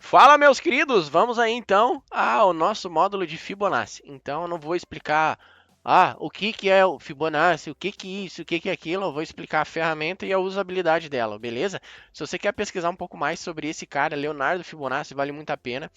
Fala, meus queridos! Vamos aí então ao nosso módulo de Fibonacci. Então, eu não vou explicar o que que é o Fibonacci, o que que isso, o que que é aquilo. Eu vou explicar a ferramenta e a usabilidade dela, beleza? Se você quer pesquisar um pouco mais sobre esse cara, Leonardo Fibonacci, vale muito a pena,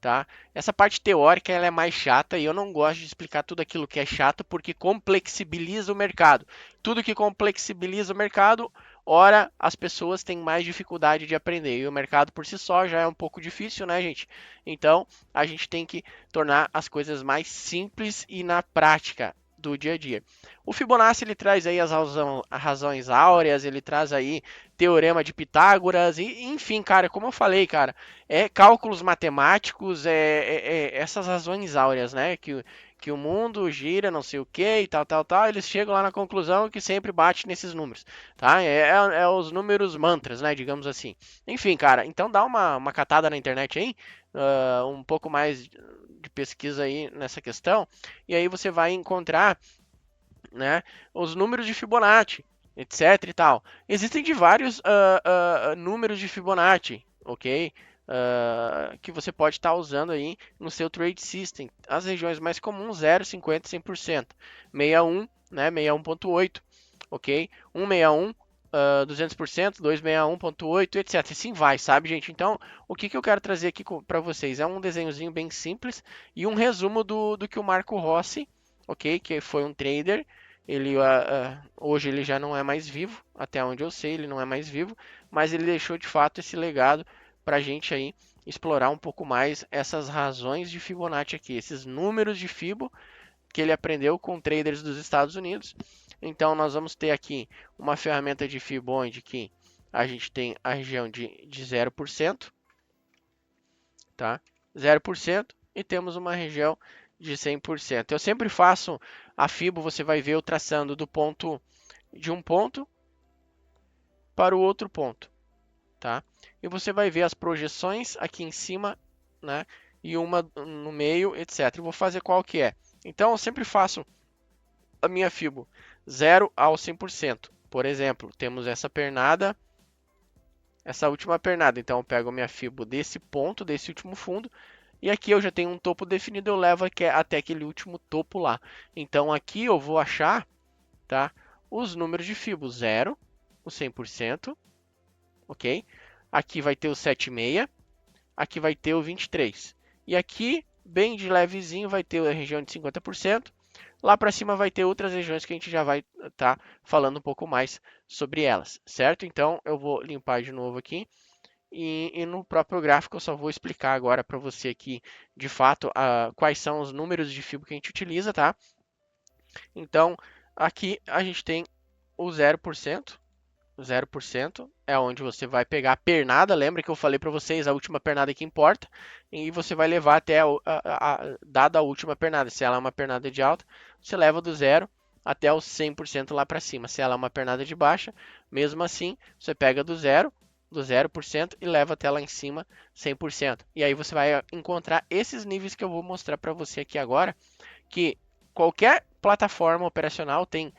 tá? Essa parte teórica ela é mais chata e eu não gosto de explicar tudo aquilo que é chato porque complexibiliza o mercado. Tudo que complexibiliza o mercado, ora as pessoas têm mais dificuldade de aprender e o mercado por si só já é um pouco difícil, né, gente? Então a gente tem que tornar as coisas mais simples e na prática do dia a dia. O Fibonacci ele traz aí as razões áureas, ele traz aí teorema de Pitágoras e enfim, cara, como eu falei, cara, cálculos matemáticos, essas razões áureas, né? Que o mundo gira, não sei o que e tal, tal, tal. Eles chegam lá na conclusão que sempre bate nesses números, tá? É os números mantras, né? Digamos assim. Enfim, cara, então dá uma catada na internet aí, um pouco mais de pesquisa aí nessa questão, e aí você vai encontrar, né, os números de Fibonacci, etc e tal. Existem de vários números de Fibonacci, ok? Que você pode estar usando aí no seu trade system. As regiões mais comuns, 0, 50, 100%. 61, né, 61.8, ok? 161, 200%, 261.8, etc. Assim vai, sabe, gente? Então, o que eu quero trazer aqui para vocês é um desenhozinho bem simples e um resumo do que o Marco Rossi, ok? Que foi um trader. Hoje ele já não é mais vivo, até onde eu sei, ele não é mais vivo, mas ele deixou de fato esse legado para a gente aí explorar um pouco mais essas razões de Fibonacci aqui, esses números de Fibo que ele aprendeu com traders dos Estados Unidos. Então nós vamos ter aqui uma ferramenta de Fibo onde que a gente tem a região de 0%, tá? 0% e temos uma região de 100%. Eu sempre faço a Fibo, você vai ver eu traçando do ponto de um ponto para o outro ponto, tá? E você vai ver as projeções aqui em cima, né? E uma no meio, etc. Eu vou fazer qual que é. Então eu sempre faço a minha Fibo 0 ao 100%. Por exemplo, temos essa pernada, essa última pernada. Então eu pego a minha Fibo desse ponto, desse último fundo, e aqui eu já tenho um topo definido, eu levo até aquele último topo lá. Então aqui eu vou achar, tá, os números de Fibo 0, o 100%, ok? Aqui vai ter o 7,6, aqui vai ter o 23. E aqui, bem de levezinho, vai ter a região de 50%. Lá para cima vai ter outras regiões que a gente já vai estar falando um pouco mais sobre elas, certo? Então eu vou limpar de novo aqui e no próprio gráfico eu só vou explicar agora para você aqui de fato quais são os números de fibra que a gente utiliza, tá? Então aqui a gente tem o 0%. 0% é onde você vai pegar a pernada, lembra que eu falei para vocês a última pernada que importa, e você vai levar até dada a última pernada. Se ela é uma pernada de alta, você leva do 0 até os 100% lá para cima. Se ela é uma pernada de baixa, mesmo assim, você pega do 0% e leva até lá em cima 100%. E aí você vai encontrar esses níveis que eu vou mostrar para você aqui agora, que qualquer plataforma operacional tem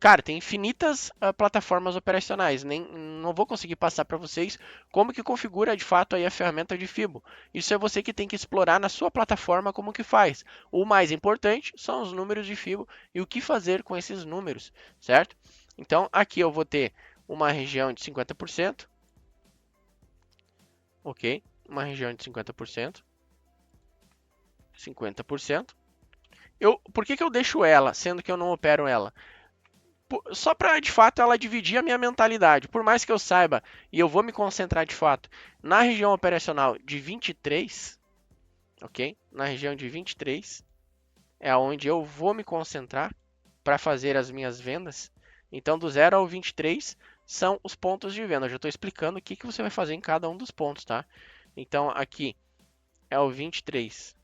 cara, tem infinitas plataformas operacionais. Não vou conseguir passar para vocês como que configura de fato aí a ferramenta de Fibo. Isso é você que tem que explorar na sua plataforma como que faz. O mais importante são os números de Fibo e o que fazer com esses números, certo? Então aqui eu vou ter uma região de 50%, ok? Uma região de 50%, 50%. Por que eu deixo ela, sendo que eu não opero ela? Só para de fato ela dividir a minha mentalidade. Por mais que eu saiba e eu vou me concentrar de fato na região operacional de 23, ok? Na região de 23 é onde eu vou me concentrar para fazer as minhas vendas. Então, do 0 ao 23 são os pontos de venda. Eu já estou explicando o que você vai fazer em cada um dos pontos, tá? Então, aqui é o 23,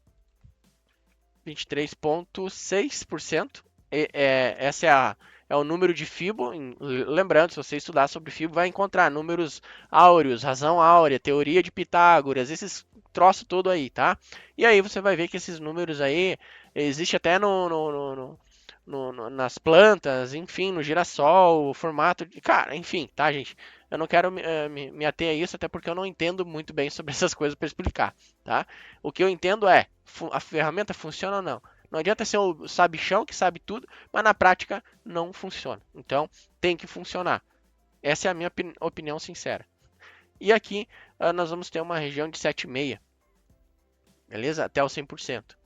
23,6%. Essa é o número de Fibo. Lembrando, se você estudar sobre Fibo, vai encontrar números áureos, razão áurea, teoria de Pitágoras, esses troços todo aí, tá? E aí você vai ver que esses números aí existe até nas plantas, enfim, no girassol, o formato de. Cara, enfim, tá, gente? eu não quero me ater a isso, até porque eu não entendo muito bem sobre essas coisas para explicar, tá? O que eu entendo é, a ferramenta funciona ou não. Não adianta ser o sabichão que sabe tudo, mas na prática não funciona. Então, tem que funcionar. Essa é a minha opinião sincera. E aqui nós vamos ter uma região de 7,6, beleza? Até o 100%,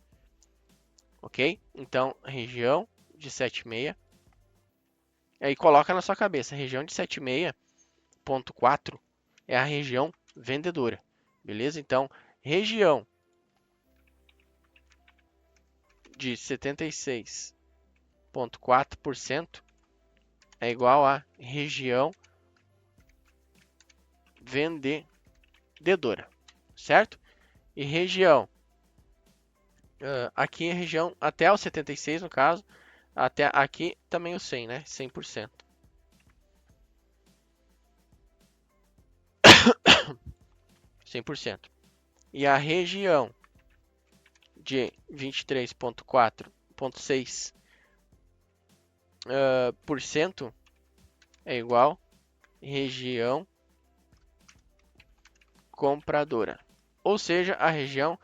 ok? Então, região de 7,6. Aí coloca na sua cabeça, região de 7,6.4 é a região vendedora, beleza? Então, região de 76,4% é igual a região vendedora, certo? E região, aqui é região até o 76 no caso, até aqui também o 100, né? 100%. 100%. E a região de 23,4,6% é igual região compradora. Ou seja, a região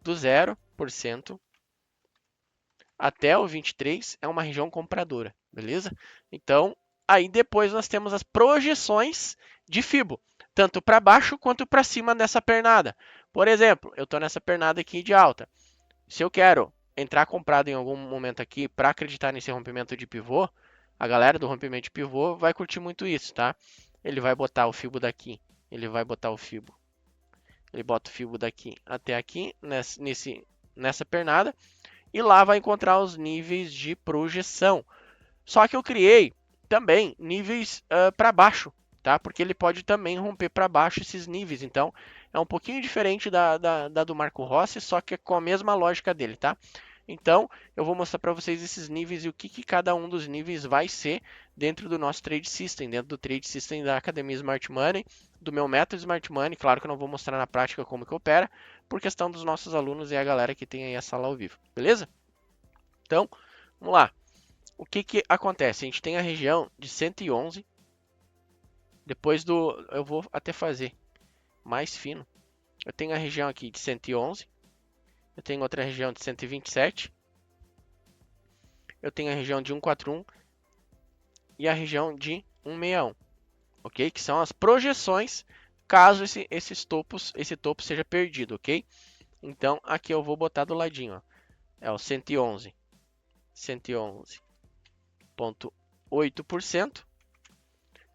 do 0% até o 23 é uma região compradora, beleza? Então, aí depois nós temos as projeções de Fibo, tanto para baixo quanto para cima dessa pernada. Por exemplo, eu estou nessa pernada aqui de alta. Se eu quero entrar comprado em algum momento aqui para acreditar nesse rompimento de pivô, a galera do rompimento de pivô vai curtir muito isso, tá? Ele vai botar o Fibo daqui, ele vai botar o Fibo, ele bota o Fibo daqui até aqui, nessa pernada, e lá vai encontrar os níveis de projeção. Só que eu criei também níveis para baixo, tá? Porque ele pode também romper para baixo esses níveis. Então, é um pouquinho diferente da do Marco Rossi, só que é com a mesma lógica dele, tá? Então, eu vou mostrar para vocês esses níveis e o que cada um dos níveis vai ser dentro do nosso Trade System, dentro do Trade System da Academia Smart Money, do meu método Smart Money. Claro que eu não vou mostrar na prática como que opera, por questão dos nossos alunos e a galera que tem aí a sala ao vivo, beleza? Então, vamos lá. O que que acontece? A gente tem a região de 111, depois do... eu vou até fazer mais fino. Eu tenho a região aqui de 111, eu tenho outra região de 127, eu tenho a região de 141 e a região de 161, ok? Que são as projeções caso esse topo seja perdido, ok? Então, aqui eu vou botar do ladinho, ó. É o 111, 111,8%,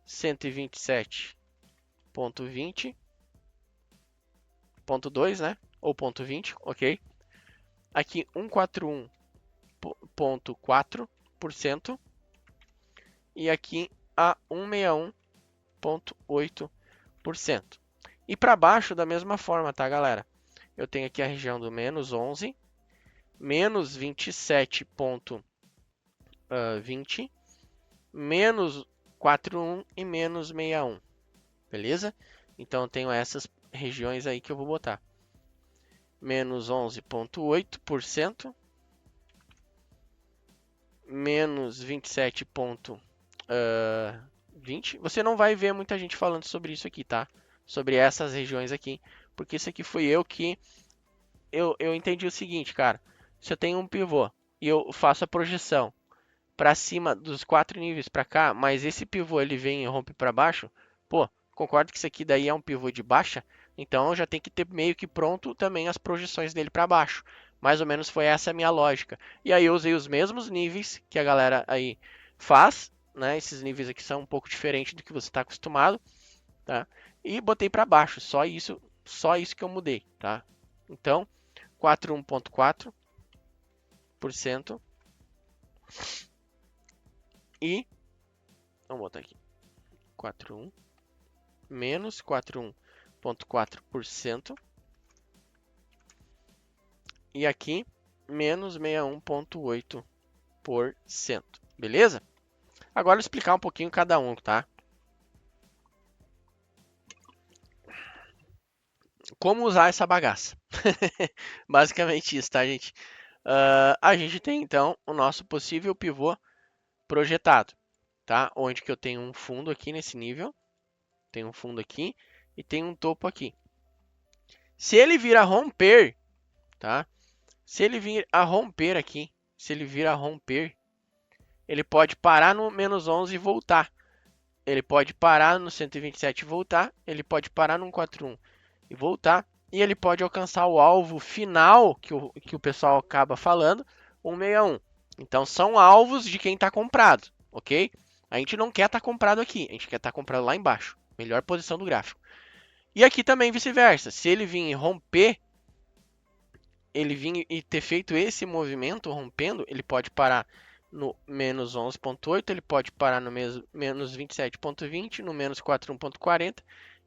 127,20,2, né? Ou ponto 20, ok? Aqui 141,4% e aqui a 161,8%. E para baixo da mesma forma, tá, galera? Eu tenho aqui a região do menos 11, menos 27,20, menos 41 e menos 61, beleza? Então eu tenho essas regiões aí que eu vou botar. Menos 11,8%, menos 27,20. Você não vai ver muita gente falando sobre isso aqui, tá? Sobre essas regiões aqui, porque isso aqui fui eu que eu entendi o seguinte, cara. Se eu tenho um pivô e eu faço a projeção para cima dos 4 níveis para cá, mas esse pivô ele vem e rompe para baixo, pô, concordo que isso aqui daí é um pivô de baixa, então eu já tenho que ter meio que pronto também as projeções dele para baixo. Mais ou menos foi essa a minha lógica. E aí eu usei os mesmos níveis que a galera aí faz, né? Esses níveis aqui são um pouco diferentes do que você está acostumado, tá? E botei para baixo, só isso que eu mudei, tá? Então, 41,4% e vamos botar aqui 41 menos 41,4% e aqui menos 61,8%. Beleza? Agora eu vou explicar um pouquinho cada um, tá? Como usar essa bagaça? Basicamente isso, tá, gente? A gente tem então o nosso possível pivô projetado, tá? Onde que eu tenho um fundo aqui nesse nível, Tem um fundo aqui e tem um topo aqui. Se ele vir a romper, tá? Se ele vir a romper aqui, se ele vir a romper, ele pode parar no menos 11 e voltar. Ele pode parar no 127 e voltar. Ele pode parar no 41 e voltar. E ele pode alcançar o alvo final, que o pessoal acaba falando, 161. Então, são alvos de quem está comprado, ok? A gente não quer estar comprado aqui, a gente quer estar comprado lá embaixo. Melhor posição do gráfico. E aqui também vice-versa. Se ele vir romper, ele vir e ter feito esse movimento rompendo, ele pode parar no menos 11.8, ele pode parar no menos 27.20, no menos 41.40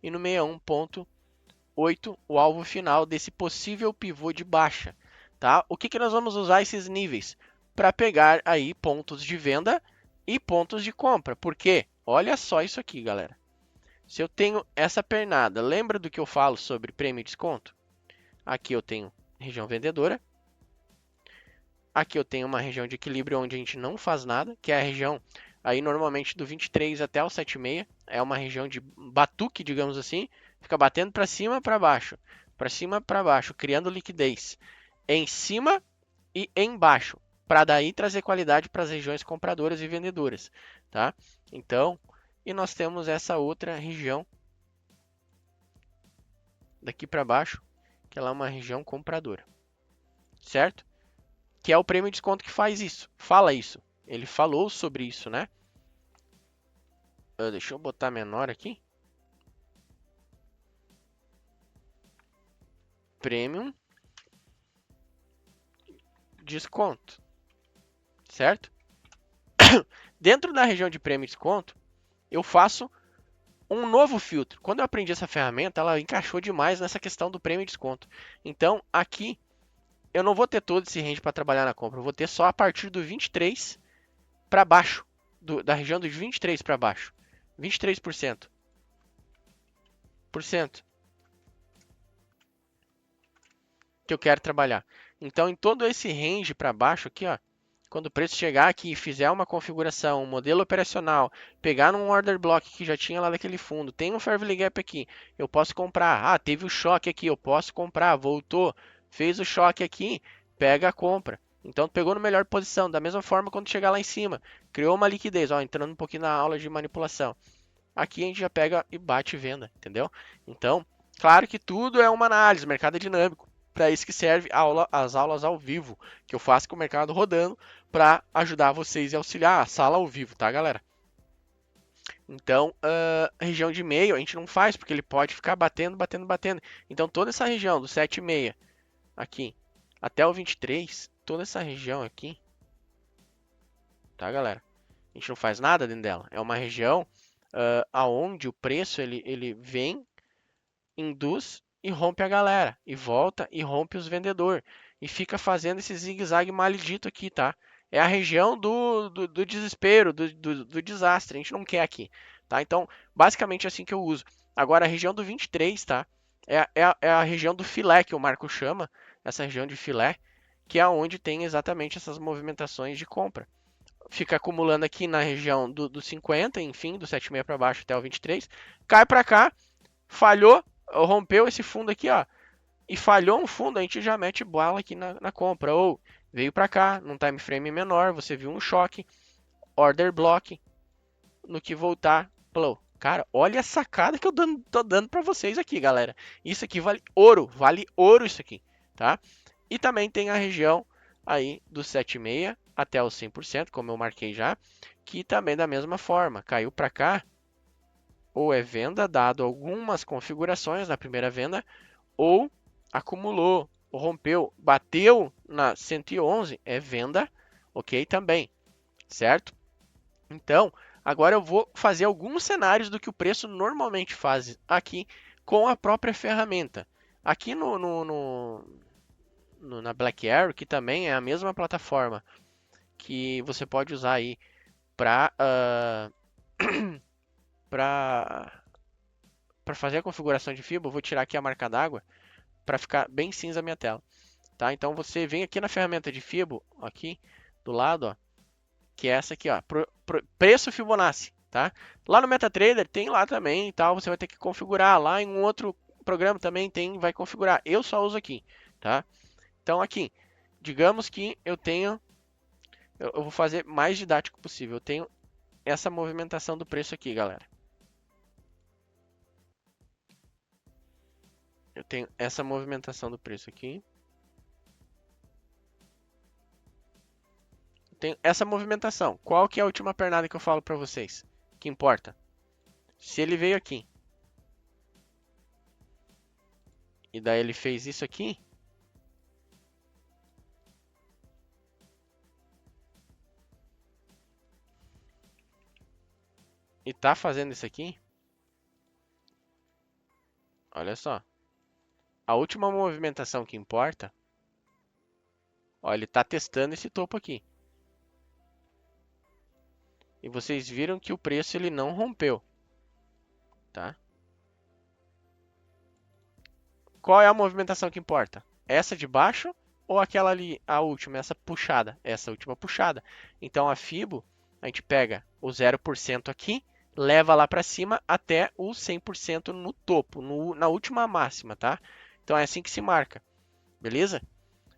e no 61.8, o alvo final desse possível pivô de baixa. Tá? O que nós vamos usar esses níveis? Para pegar aí pontos de venda e pontos de compra. Por quê? Olha só isso aqui, galera. Se eu tenho essa pernada, lembra do que eu falo sobre prêmio e desconto? Aqui eu tenho região vendedora. Aqui eu tenho uma região de equilíbrio onde a gente não faz nada, que é a região aí normalmente do 23 até o 7,6. É uma região de batuque, digamos assim. Fica batendo para cima, para cima, para baixo, criando liquidez em cima e embaixo, para daí trazer qualidade para as regiões compradoras e vendedoras, tá? Então, e nós temos essa outra região daqui para baixo, que ela é uma região compradora, certo? Que é o prêmio de desconto que faz isso, fala isso. Ele falou sobre isso, né? Deixa eu botar menor aqui. Premium desconto, certo? Dentro da região de prêmio e desconto, eu faço um novo filtro. Quando eu aprendi essa ferramenta, ela encaixou demais nessa questão do prêmio e desconto. Então, aqui, eu não vou ter todo esse range para trabalhar na compra. Eu vou ter só a partir do 23 para baixo. Da região dos 23 para baixo. 23%. Que eu quero trabalhar. Então, em todo esse range para baixo aqui, ó, quando o preço chegar aqui e fizer uma configuração, um modelo operacional, pegar num order block que já tinha lá daquele fundo, tem um fair value gap aqui, eu posso comprar. Ah, teve o choque aqui, eu posso comprar. Voltou, fez o choque aqui, pega a compra. Então, pegou na melhor posição. Da mesma forma, quando chegar lá em cima, criou uma liquidez. Ó, entrando um pouquinho na aula de manipulação. Aqui a gente já pega e bate venda, entendeu? Então, claro que tudo é uma análise, o mercado é dinâmico. Para isso que serve as aulas ao vivo, que eu faço com o mercado rodando, para ajudar vocês e auxiliar a sala ao vivo, tá, galera? Então, região de meio a gente não faz, porque ele pode ficar batendo. Então, toda essa região do 7,6 aqui até o 23, toda essa região aqui, tá, galera? A gente não faz nada dentro dela. É uma região aonde o preço ele vem, induz e rompe a galera, e volta e rompe os vendedores, e fica fazendo esse zigue-zague maldito aqui, tá? É a região do desespero, do desastre, a gente não quer aqui, tá? Então, basicamente é assim que eu uso. Agora, a região do 23, tá? É a região do filé, que o Marco chama, essa região de filé, que é onde tem exatamente essas movimentações de compra. Fica acumulando aqui na região do 50, enfim, do 7,6 para baixo até o 23, cai para cá, falhou, rompeu esse fundo aqui, ó, e falhou um fundo, a gente já mete bala aqui na compra. Ou veio para cá, num time frame menor, você viu um choque, order block, no que voltar, falou, cara, olha a sacada que eu tô dando para vocês aqui, galera. Isso aqui vale ouro isso aqui, tá? E também tem a região aí do 7,6 até os 100%, como eu marquei já, que também da mesma forma, caiu para cá, ou é venda, dado algumas configurações na primeira venda, ou acumulou, ou rompeu, bateu na 111, é venda, ok também, certo? Então, agora eu vou fazer alguns cenários do que o preço normalmente faz aqui com a própria ferramenta. Aqui na Black Arrow, que também é a mesma plataforma que você pode usar aí para fazer a configuração de fibra. Eu vou tirar aqui a marca d'água para ficar bem cinza a minha tela, tá? Então você vem aqui na ferramenta de Fibo, aqui do lado, ó, que é essa aqui, ó, preço Fibonacci. tá? Lá no MetaTrader tem lá também e tal, você vai ter que configurar. Lá em um outro programa também tem, vai configurar. Eu só uso aqui, tá? Então aqui, digamos que eu tenho, eu vou fazer mais didático possível. Eu tenho essa movimentação do preço aqui, galera. Eu tenho essa movimentação do preço aqui. Eu tenho essa movimentação. Qual que é a última pernada que eu falo para vocês? Que importa? Se ele veio aqui e daí ele fez isso aqui, e tá fazendo isso aqui, olha só. A última movimentação que importa, ó, ele tá testando esse topo aqui. E vocês viram que o preço ele não rompeu, tá? Qual é a movimentação que importa? Essa de baixo ou aquela ali, a última, essa puxada? Essa última puxada. Então a Fibo, a gente pega o 0% aqui, leva lá para cima até o 100% no topo, na última máxima, tá? Então é assim que se marca, beleza?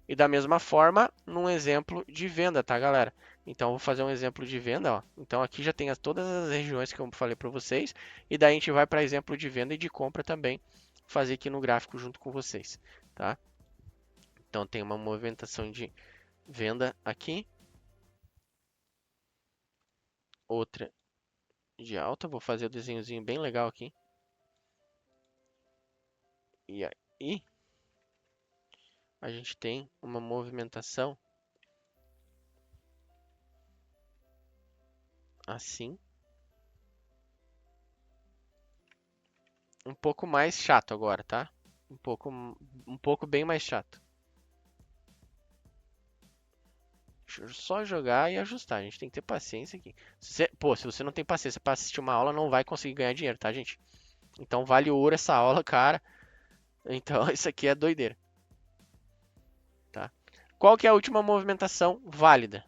E da mesma forma, num exemplo de venda, tá, galera? Então, eu vou fazer um exemplo de venda, ó. Então, aqui já tem todas as regiões que eu falei para vocês. E daí a gente vai para exemplo de venda e de compra também, fazer aqui no gráfico junto com vocês, tá? Então, tem uma movimentação de venda aqui. Outra de alta. Vou fazer o desenhozinho bem legal aqui. E aí, a gente tem uma movimentação assim. Um pouco mais chato agora, tá? Um pouco bem mais chato. Deixa eu só jogar e ajustar. A gente tem que ter paciência aqui. Se você não tem paciência para assistir uma aula, não vai conseguir ganhar dinheiro, tá, gente? Então vale ouro essa aula, cara. Então isso aqui é doideira, tá? Qual que é a última movimentação válida?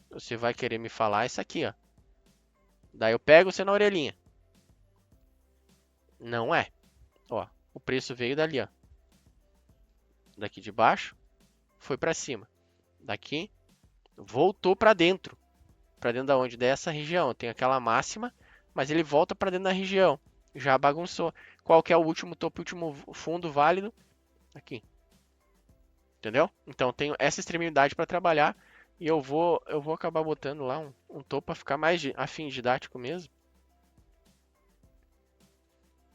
Você vai querer me falar isso aqui, ó. Daí eu pego você na orelhinha. Não é. Ó, o preço veio dali, ó. Daqui de baixo, foi para cima. Daqui, voltou para dentro. Para dentro da onde? Dessa região. Tem aquela máxima, mas ele volta para dentro da região. Já bagunçou. Qual que é o último topo, último fundo válido? Aqui. Entendeu? Então eu tenho essa extremidade para trabalhar e eu vou acabar botando lá um topo para ficar mais afim didático mesmo.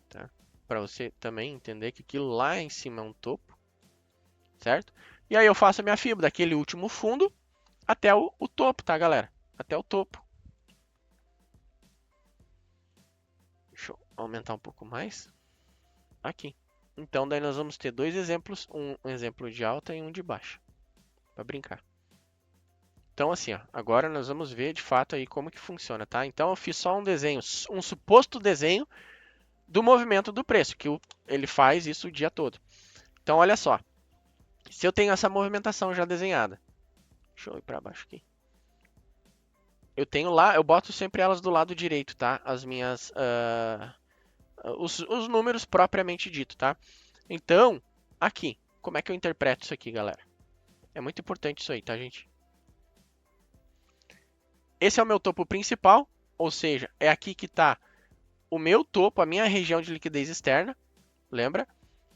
Tá? Para você também entender que aquilo lá em cima é um topo, certo? E aí eu faço a minha fibra daquele último fundo até o topo, tá, galera? Até o topo. Deixa eu aumentar um pouco mais. Aqui. Então, daí nós vamos ter dois exemplos, um exemplo de alta e um de baixa, para brincar. Então, assim, ó, agora nós vamos ver de fato aí como que funciona, tá? Então, eu fiz só um desenho, um suposto desenho do movimento do preço, que ele faz isso o dia todo. Então, olha só, se eu tenho essa movimentação já desenhada, deixa eu ir para baixo aqui. Eu tenho lá, eu boto sempre elas do lado direito, tá? As minhas, os números propriamente dito, tá? Então, aqui, como é que eu interpreto isso aqui, galera? É muito importante isso aí, tá, gente? Esse é o meu topo principal, ou seja, é aqui que está o meu topo, a minha região de liquidez externa, lembra?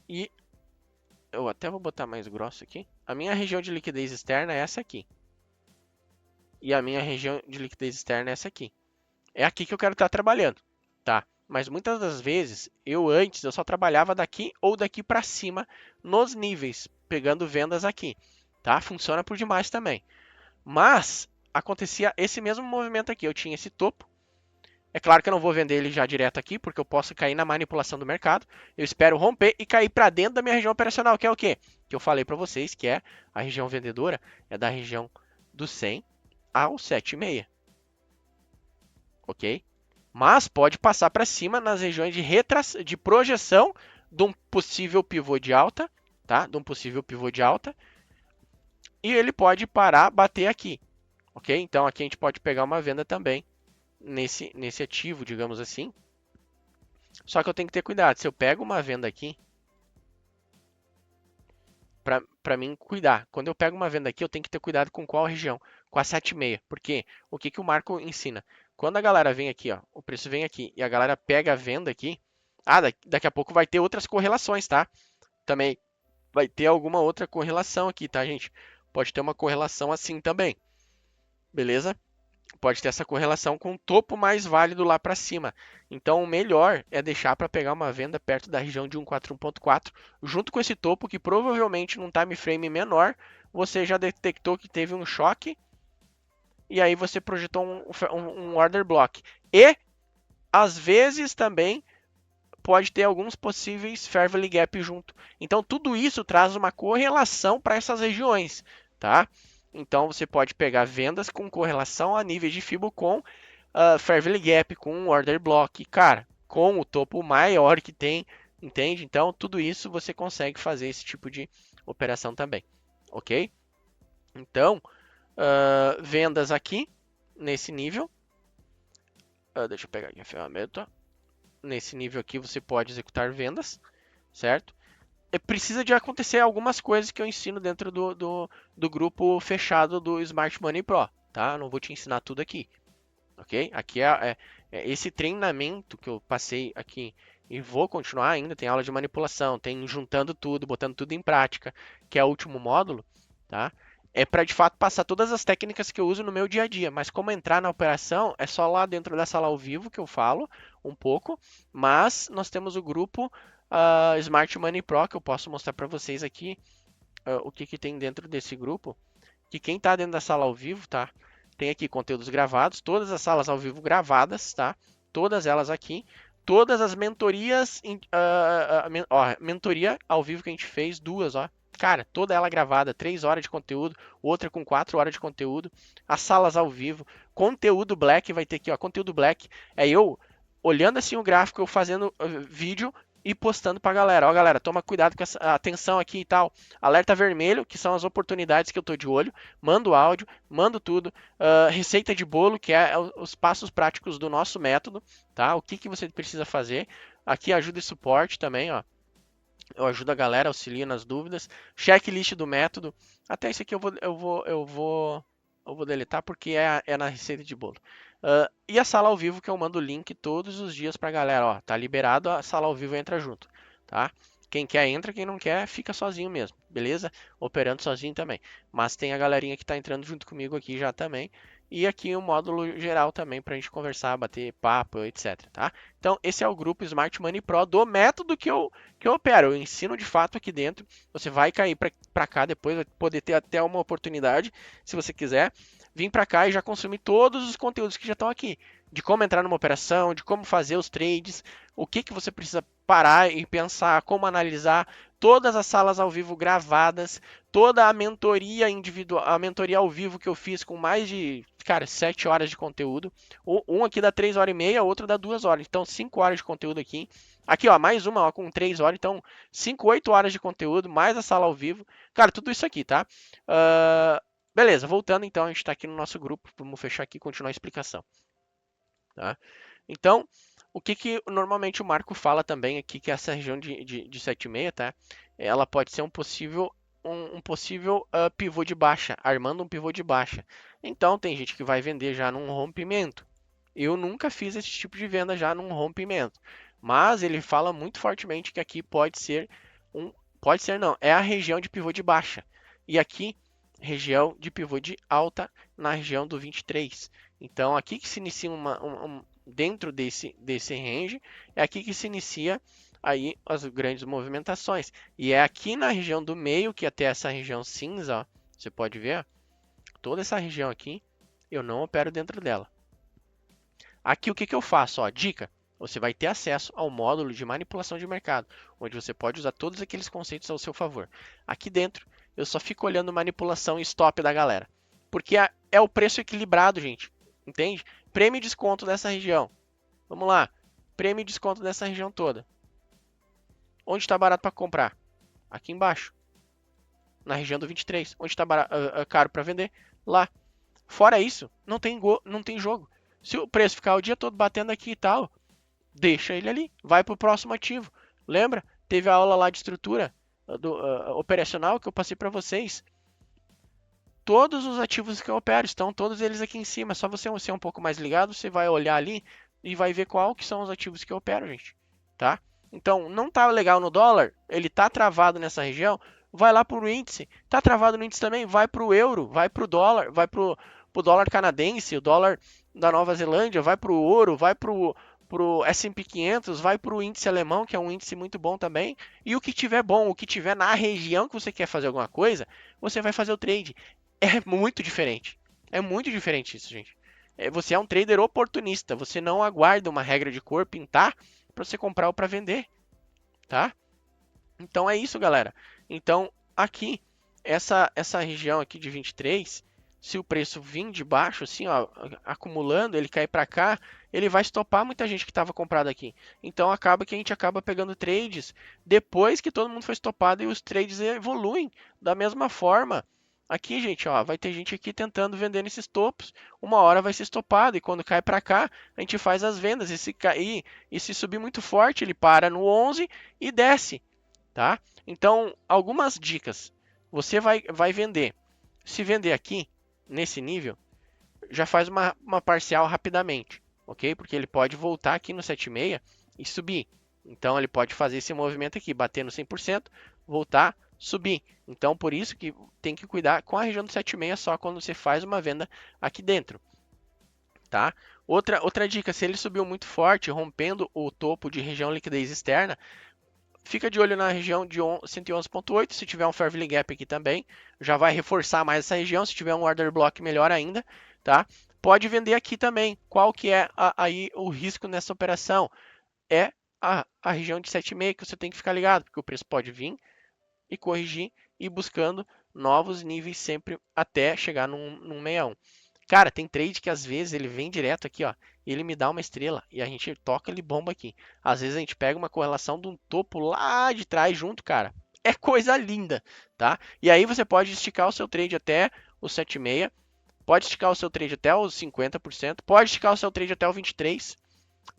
E eu até vou botar mais grosso aqui. A minha região de liquidez externa é essa aqui. E a minha região de liquidez externa é essa aqui. É aqui que eu quero estar trabalhando, tá? Mas muitas das vezes, eu só trabalhava daqui ou daqui para cima nos níveis, pegando vendas aqui, tá? Funciona por demais também. Mas acontecia esse mesmo movimento aqui. Eu tinha esse topo. É claro que eu não vou vender ele já direto aqui, porque eu posso cair na manipulação do mercado. Eu espero romper e cair para dentro da minha região operacional, que é o quê? Que eu falei para vocês, que é a região vendedora, é da região do 100 ao 7,6. Ok? Mas pode passar para cima nas regiões de projeção de um possível pivô de alta, tá? De um possível pivô de alta. E ele pode parar, bater aqui. Ok? Então aqui a gente pode pegar uma venda também nesse ativo, digamos assim. Só que eu tenho que ter cuidado. Se eu pego uma venda aqui, para mim cuidar. Quando eu pego uma venda aqui, eu tenho que ter cuidado com qual região? Com a 7,6. Porque o que o Marco ensina? Quando a galera vem aqui, ó, o preço vem aqui e a galera pega a venda aqui, daqui a pouco vai ter outras correlações, tá? Também vai ter alguma outra correlação aqui, tá, gente? Pode ter uma correlação assim também, beleza? Pode ter essa correlação com o topo mais válido lá para cima. Então, o melhor é deixar para pegar uma venda perto da região de 141.4, junto com esse topo que provavelmente num time frame menor, você já detectou que teve um choque e aí você projetou um order block. E, às vezes, também pode ter alguns possíveis fair value gap junto. Então, tudo isso traz uma correlação para essas regiões, tá? Então, você pode pegar vendas com correlação a níveis de FIBO com fair value gap, com order block, cara, com o topo maior que tem, entende? Então, tudo isso você consegue fazer esse tipo de operação também, ok? Então, vendas aqui, nesse nível. Deixa eu pegar aqui a ferramenta. Nesse nível aqui, você pode executar vendas, certo? Precisa de acontecer algumas coisas que eu ensino dentro do grupo fechado do Smart Money Pro, tá? Não vou te ensinar tudo aqui, ok? Aqui é esse treinamento que eu passei aqui e vou continuar ainda. Tem aula de manipulação, tem juntando tudo, botando tudo em prática, que é o último módulo, tá? É para de fato passar todas as técnicas que eu uso no meu dia a dia, mas como entrar na operação é só lá dentro da sala ao vivo que eu falo um pouco, mas nós temos o grupo Smart Money Pro que eu posso mostrar para vocês aqui o que tem dentro desse grupo, que quem está dentro da sala ao vivo, tá? Tem aqui conteúdos gravados, todas as salas ao vivo gravadas, tá? Todas elas aqui. Todas as mentorias, mentoria ao vivo que a gente fez, duas, ó. Cara, toda ela gravada, 3 horas de conteúdo, outra com 4 horas de conteúdo. As salas ao vivo, conteúdo black, vai ter aqui, ó, conteúdo black. É eu olhando assim o gráfico, eu fazendo vídeo e postando pra galera. Ó, galera, toma cuidado com essa atenção aqui e tal. Alerta vermelho, que são as oportunidades que eu tô de olho. Mando áudio, mando tudo. Receita de bolo, que é os passos práticos do nosso método, tá? O que você precisa fazer. Aqui ajuda e suporte também, ó. Eu ajudo a galera, auxilio nas dúvidas. Checklist do método. Até isso aqui eu vou deletar porque é na receita de bolo. E a sala ao vivo que eu mando o link todos os dias pra galera. Ó, tá liberado, a sala ao vivo entra junto, tá? Quem quer entra, quem não quer fica sozinho mesmo, beleza? Operando sozinho também. Mas tem a galerinha que tá entrando junto comigo aqui já também. E aqui o módulo geral também pra gente conversar, bater papo, etc, tá? Então, esse é o grupo Smart Money Pro do método que eu opero. Eu ensino de fato aqui dentro. Você vai cair para cá depois, vai poder ter até uma oportunidade, se você quiser, vir para cá e já consumir todos os conteúdos que já estão aqui. De como entrar numa operação, de como fazer os trades, o que você precisa parar e pensar, como analisar, todas as salas ao vivo gravadas, toda a mentoria individual, a mentoria ao vivo que eu fiz com mais de, cara, 7 horas de conteúdo. Um aqui dá 3 horas e meia, outro dá 2 horas. Então, 5 horas de conteúdo aqui. Aqui, ó, mais uma ó, com 3 horas. Então, 5, 8 horas de conteúdo, mais a sala ao vivo. Cara, tudo isso aqui, tá? Beleza, voltando então, a gente está aqui no nosso grupo. Vamos fechar aqui e continuar a explicação. Tá? Então, o que normalmente o Marco fala também aqui, que essa região de 7,6, tá? Ela pode ser um possível pivô de baixa, armando um pivô de baixa. Então, tem gente que vai vender já num rompimento. Eu nunca fiz esse tipo de venda já num rompimento. Mas ele fala muito fortemente que aqui pode ser pode ser não, é a região de pivô de baixa. E aqui, região de pivô de alta na região do 23. Então, aqui que se inicia dentro desse range, é aqui que se inicia aí as grandes movimentações. E é aqui na região do meio, que até essa região cinza, ó, você pode ver, toda essa região aqui, eu não opero dentro dela. Aqui o que eu faço? Ó, dica, você vai ter acesso ao módulo de manipulação de mercado, onde você pode usar todos aqueles conceitos ao seu favor. Aqui dentro, eu só fico olhando manipulação e stop da galera, porque é o preço equilibrado, gente, entende? Prêmio e desconto dessa região. Vamos lá, prêmio e desconto dessa região toda. Onde está barato para comprar? Aqui embaixo, na região do 23. Onde está caro para vender? Lá. Fora isso, não tem jogo. Se o preço ficar o dia todo batendo aqui e tal, deixa ele ali, vai para o próximo ativo. Lembra? Teve a aula lá de estrutura operacional que eu passei para vocês. Todos os ativos que eu opero estão todos eles aqui em cima. Só você ser um pouco mais ligado, você vai olhar ali e vai ver qual que são os ativos que eu opero, gente. Tá? Então, não tá legal no dólar, ele tá travado nessa região, vai lá para o índice. Tá travado no índice também, vai para o euro, vai para o dólar, vai para o dólar canadense, o dólar da Nova Zelândia, vai para o ouro, vai para o S&P 500, vai para o índice alemão, que é um índice muito bom também. E o que tiver bom, o que tiver na região que você quer fazer alguma coisa, você vai fazer o trade. É muito diferente. É muito diferente isso, gente. Você é um trader oportunista. Você não aguarda uma regra de cor pintar para você comprar ou para vender, tá? Então é isso, galera. Então aqui essa região aqui de 23, se o preço vir de baixo, assim, ó, acumulando, ele cair para cá, ele vai estopar muita gente que estava comprado aqui. Então acaba que a gente acaba pegando trades depois que todo mundo foi estopado e os trades evoluem da mesma forma. Aqui, gente, ó, vai ter gente aqui tentando vender nesses topos. Uma hora vai ser estopado e quando cai para cá, a gente faz as vendas. E se cair e se subir muito forte, ele para no 11 e desce, tá? Então, algumas dicas. Você vai vender. Se vender aqui, nesse nível, já faz uma parcial rapidamente, ok? Porque ele pode voltar aqui no 7,6 e subir. Então, ele pode fazer esse movimento aqui, bater no 100%, voltar, subir. Então, por isso que tem que cuidar com a região do 7,6 só quando você faz uma venda aqui dentro, tá? Outra dica, se ele subiu muito forte, rompendo o topo de região liquidez externa, fica de olho na região de 111.8, se tiver um Fairview Gap aqui também, já vai reforçar mais essa região, se tiver um Order Block melhor ainda, tá? Pode vender aqui também, qual que é aí o risco nessa operação? É a região de 7,5 que você tem que ficar ligado, porque o preço pode vir e corrigir e buscando novos níveis sempre até chegar num 61. Cara, tem trade que às vezes ele vem direto aqui, ó, e ele me dá uma estrela e a gente toca ele bomba aqui. Às vezes a gente pega uma correlação de um topo lá de trás junto, cara. É coisa linda, tá? E aí você pode esticar o seu trade até o 7,6, pode esticar o seu trade até os 50%, pode esticar o seu trade até o 23,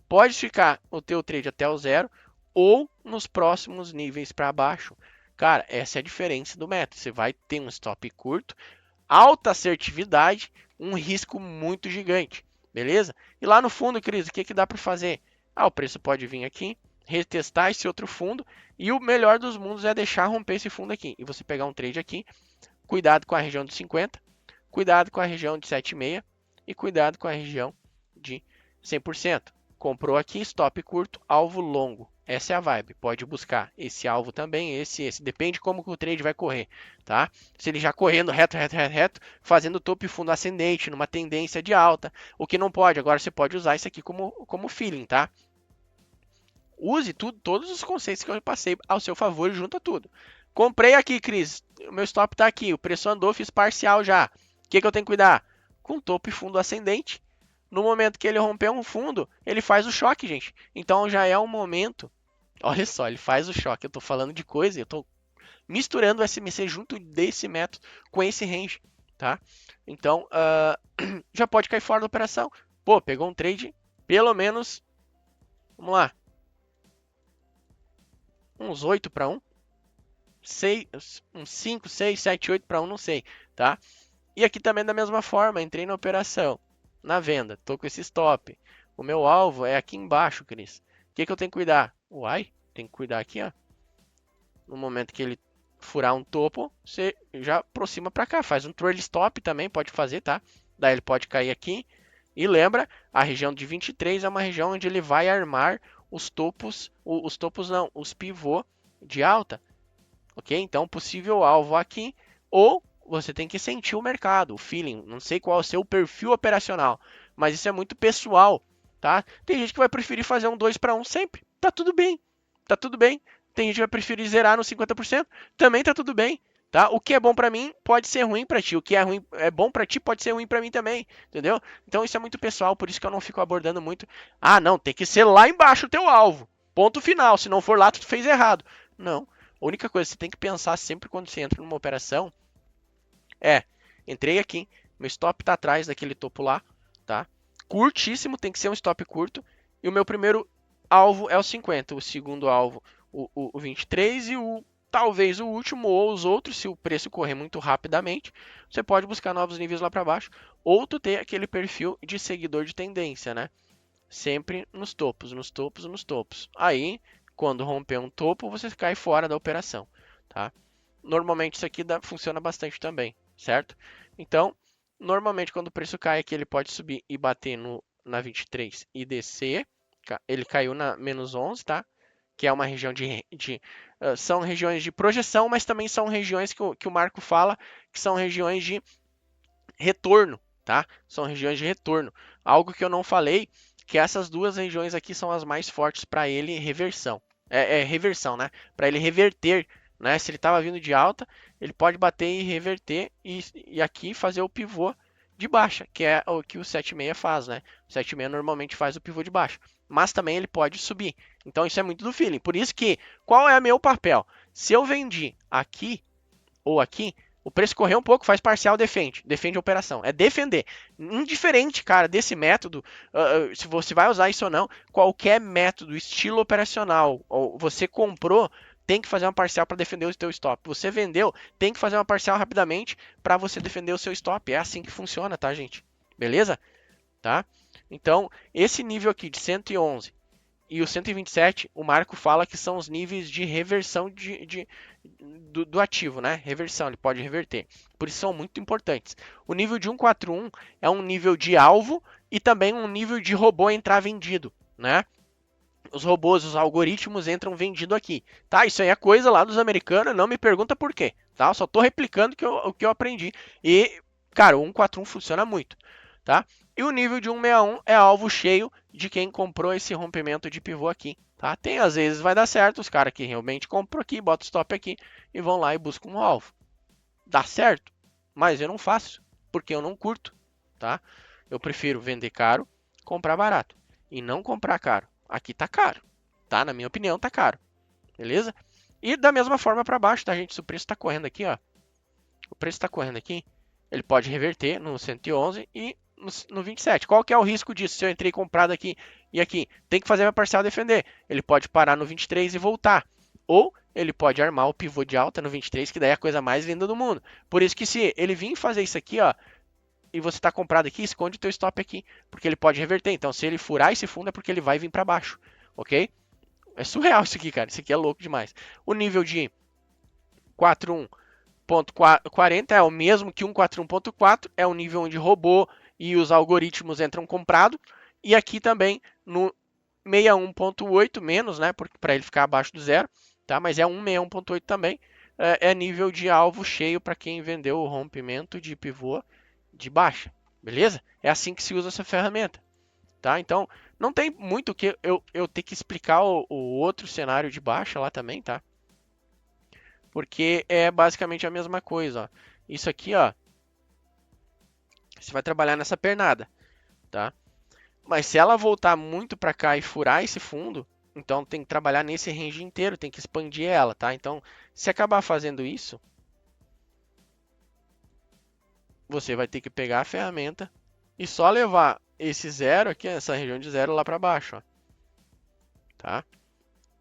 pode esticar o teu trade até o 0 ou nos próximos níveis para baixo. Cara, essa é a diferença do método. Você vai ter um stop curto, alta assertividade, um risco muito gigante, beleza? E lá no fundo, Cris, o que dá para fazer? O preço pode vir aqui, retestar esse outro fundo e o melhor dos mundos é deixar romper esse fundo aqui e você pegar um trade aqui, cuidado com a região de 50, cuidado com a região de 7,6 e cuidado com a região de 100%. Comprou aqui, stop curto, alvo longo. Essa é a vibe. Pode buscar esse alvo também, esse. Depende como o trade vai correr, tá? Se ele já correndo reto, fazendo topo e fundo ascendente, numa tendência de alta, o que não pode. Agora você pode usar isso aqui como feeling, tá? Use tudo, todos os conceitos que eu passei ao seu favor e junta tudo. Comprei aqui, Cris. O meu stop está aqui. O preço andou, fiz parcial já. O que eu tenho que cuidar? Com topo e fundo ascendente. No momento que ele romper um fundo, ele faz o choque, gente. Então já é um momento. Olha só, ele faz o choque. Eu estou falando de coisa, eu estou misturando o SMC junto desse método com esse range, tá? Então já pode cair fora da operação. Pô, pegou um trade, pelo menos, vamos lá, uns 8 para 1, 6, uns 5, 6, 7, 8 para 1, não sei, tá? E aqui também da mesma forma, entrei na operação, na venda, tô com esse stop. O meu alvo é aqui embaixo, Cris. O que eu tenho que cuidar? Uai, tem que cuidar aqui, ó. No momento que ele furar um topo, você já aproxima para cá. Faz um trail stop também, pode fazer, tá? Daí ele pode cair aqui. E lembra, a região de 23 é uma região onde ele vai armar os topos não, os pivô de alta. Ok? Então, possível alvo aqui. Ou você tem que sentir o mercado, o feeling. Não sei qual é o seu perfil operacional, mas isso é muito pessoal, tá? Tem gente que vai preferir fazer um 2 para 1 sempre. Tá tudo bem. Tá tudo bem. Tem gente que vai preferir zerar no 50%. Também tá tudo bem. Tá? O que é bom para mim pode ser ruim para ti. O que é bom para ti pode ser ruim para mim também, entendeu? Então isso é muito pessoal, por isso que eu não fico abordando muito. Ah, não, tem que ser lá embaixo o teu alvo. Ponto final. Se não for lá, tu fez errado. Não. A única coisa que você tem que pensar sempre quando você entra numa operação entrei aqui, meu stop está atrás daquele topo lá, tá? curtíssimo, tem que ser um stop curto. E o meu primeiro alvo é o 50, o segundo alvo o 23 e talvez o último ou os outros, se o preço correr muito rapidamente, você pode buscar novos níveis lá para baixo, ou tu ter aquele perfil de seguidor de tendência, né? Sempre nos topos, nos topos, nos topos. Aí, quando romper um topo, você cai fora da operação, tá? Normalmente isso aqui funciona bastante também, certo? Então, normalmente quando o preço cai aqui, ele pode subir e bater na 23 e descer. Ele caiu na menos 11, tá? Que é uma região são regiões de projeção, mas também são regiões que o Marco fala que são regiões de retorno, tá? São regiões de retorno. Algo que eu não falei, que essas duas regiões aqui são as mais fortes para ele reversão. Reversão, né? Para ele reverter, né? Se ele estava vindo de alta, ele pode bater e reverter e aqui fazer o pivô de baixa, que é o que o 76 faz, né? O 76 normalmente faz o pivô de baixa, mas também ele pode subir. Então isso é muito do feeling. Por isso que, qual é o meu papel? Se eu vendi aqui ou aqui, o preço correu um pouco, faz parcial, defende a operação. É defender. Indiferente, cara, desse método, se você vai usar isso ou não, qualquer método, estilo operacional, ou você comprou, tem que fazer uma parcial para defender o seu stop. Você vendeu, tem que fazer uma parcial rapidamente para você defender o seu stop. É assim que funciona, tá, gente? Beleza? Tá? Então, esse nível aqui de 111 e o 127, o Marco fala que são os níveis de reversão do ativo, né? Reversão, ele pode reverter. Por isso são muito importantes. O nível de 141 é um nível de alvo e também um nível de robô entrar vendido, né? Os robôs, os algoritmos entram vendido aqui, tá? Isso aí é coisa lá dos americanos, não me pergunta por quê, tá? Eu só tô replicando o que eu aprendi. E, cara, o 141 funciona muito, tá? E o nível de 161 é alvo cheio de quem comprou esse rompimento de pivô aqui, tá? Tem, às vezes vai dar certo, os caras que realmente compram aqui, botam stop aqui e vão lá e buscam um alvo. Dá certo, mas eu não faço, porque eu não curto, tá? Eu prefiro vender caro, comprar barato e não comprar caro. Aqui tá caro, tá? Na minha opinião, tá caro, beleza? E da mesma forma para baixo, tá, gente? Se o preço está correndo aqui, ó, o preço está correndo aqui, ele pode reverter no 111 e no 27. Qual que é o risco disso? Se eu entrei comprado aqui e aqui, tem que fazer minha parcial defender. Ele pode parar no 23 e voltar. Ou ele pode armar o pivô de alta no 23, que daí é a coisa mais linda do mundo. Por isso que se ele vir fazer isso aqui, ó, e você está comprado aqui, esconde o teu stop aqui, porque ele pode reverter. Então, se ele furar esse fundo é porque ele vai vir para baixo, ok? É surreal isso aqui, cara. Isso aqui é louco demais. O nível de 41.40 é o mesmo que 141.4, é o nível onde robô e os algoritmos entram comprado. E aqui também no 61.8 menos, né, para ele ficar abaixo do zero, tá? Mas é 161.8 também. É nível de alvo cheio para quem vendeu o rompimento de pivô de baixa, beleza? É assim que se usa essa ferramenta, tá? Então, não tem muito que eu ter que explicar o outro cenário de baixa lá também, tá? Porque é basicamente a mesma coisa, ó. Isso aqui, ó, você vai trabalhar nessa pernada, tá? Mas se ela voltar muito para cá e furar esse fundo, então tem que trabalhar nesse range inteiro, tem que expandir ela, tá? Então, se acabar fazendo isso, você vai ter que pegar a ferramenta e só levar esse zero aqui, essa região de zero lá para baixo, ó. Tá?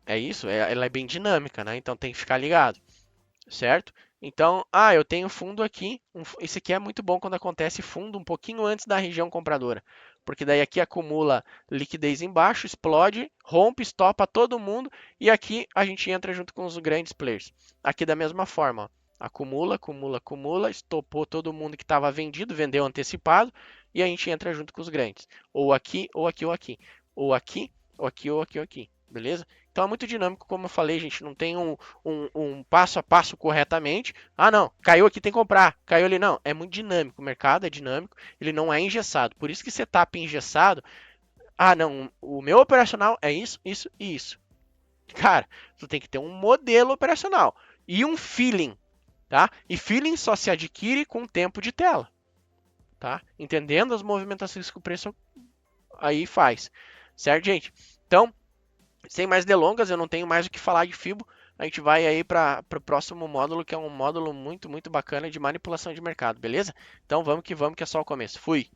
É isso, ela é bem dinâmica, né? Então tem que ficar ligado, certo? Então, eu tenho fundo aqui. Esse aqui é muito bom quando acontece fundo um pouquinho antes da região compradora, porque daí aqui acumula liquidez embaixo, explode, rompe, estopa todo mundo e aqui a gente entra junto com os grandes players. Aqui da mesma forma, ó, acumula, acumula, acumula, estopou todo mundo que estava vendido, vendeu antecipado e a gente entra junto com os grandes. Ou aqui, ou aqui, ou aqui. Ou aqui, ou aqui, ou aqui, ou aqui. Beleza? Então é muito dinâmico, como eu falei, gente. Não tem um passo a passo corretamente. Ah, não, caiu aqui, tem que comprar. Caiu ali, não. É muito dinâmico. O mercado é dinâmico, ele não é engessado. Por isso que setup engessado. Ah, não, o meu operacional é isso, isso e isso. Cara, tu tem que ter um modelo operacional e um feeling, tá? E feeling só se adquire com tempo de tela, tá? Entendendo as movimentações que o preço aí faz, certo, gente? Então, sem mais delongas, eu não tenho mais o que falar de Fibo. A gente vai aí para o próximo módulo, que é um módulo muito, muito bacana de manipulação de mercado, beleza? Então vamos que é só o começo. Fui!